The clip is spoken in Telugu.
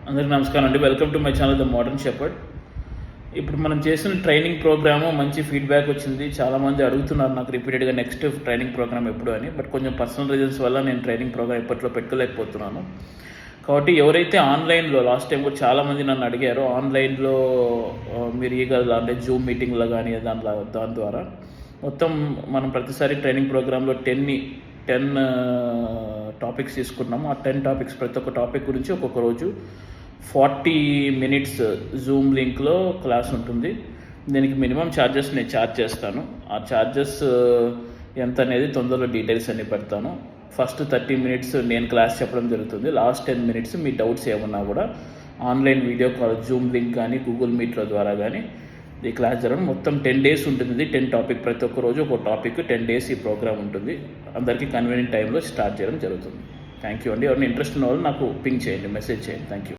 అందరికీ నమస్కారం అండి. Welcome to my channel the modern shepherd. ఇప్పుడు మనం చేసిన ట్రైనింగ్ ప్రోగ్రాము మంచి ఫీడ్బ్యాక్ వచ్చింది. చాలామంది అడుగుతున్నారు నాకు రిపీటెడ్గా నెక్స్ట్ ట్రైనింగ్ ప్రోగ్రామ్ ఎప్పుడు అని. బట్ కొంచెం పర్సనల్ రీజన్స్ వల్ల నేను ట్రైనింగ్ ప్రోగ్రామ్ ఎప్పట్లో పెట్టుకోలేకపోతున్నాను. కాబట్టి ఎవరైతే ఆన్లైన్లో లాస్ట్ టైం కూడా చాలామంది నన్ను అడిగారో ఆన్లైన్లో మీరు అంటే జూమ్ మీటింగ్లో కానీ దాని ద్వారా మొత్తం మనం ప్రతిసారి ట్రైనింగ్ ప్రోగ్రాంలో 10 టాపిక్స్ తీసుకున్నాము. ఆ 10 టాపిక్స్ ప్రతి ఒక్క టాపిక్ గురించి ఒక్కొక్క రోజు 40 మినిట్స్ జూమ్ లింక్లో క్లాస్ ఉంటుంది. దీనికి మినిమం ఛార్జెస్ నేను ఛార్జ్ చేస్తాను. ఆ ఛార్జెస్ ఎంత అనేది తొందరలో డీటెయిల్స్ అన్ని పెడతాను. ఫస్ట్ 30 మినిట్స్ నేను క్లాస్ చెప్పడం జరుగుతుంది. లాస్ట్ 10 మినిట్స్ మీ డౌట్స్ ఏమన్నా కూడా online video call Zoom link కానీ గూగుల్ మీట్ల ద్వారా కానీ ఈ క్లాస్ జరగడం. మొత్తం 10 డేస్ ఉంటుంది. 10 టాపిక్ ప్రతి ఒక్క రోజు ఒక టాపిక్ 10 డేస్ ఈ ప్రోగ్రామ్ ఉంటుంది. అందరికీ కన్వీనియంట్ టైంలో స్టార్ట్ చేయడం జరుగుతుంది. థ్యాంక్ యూ అండి. ఎవరైనా ఇంట్రెస్ట్ ఉన్న వాళ్ళు నాకు పింగ్ చేయండి, మెసేజ్ చేయండి. Thank you.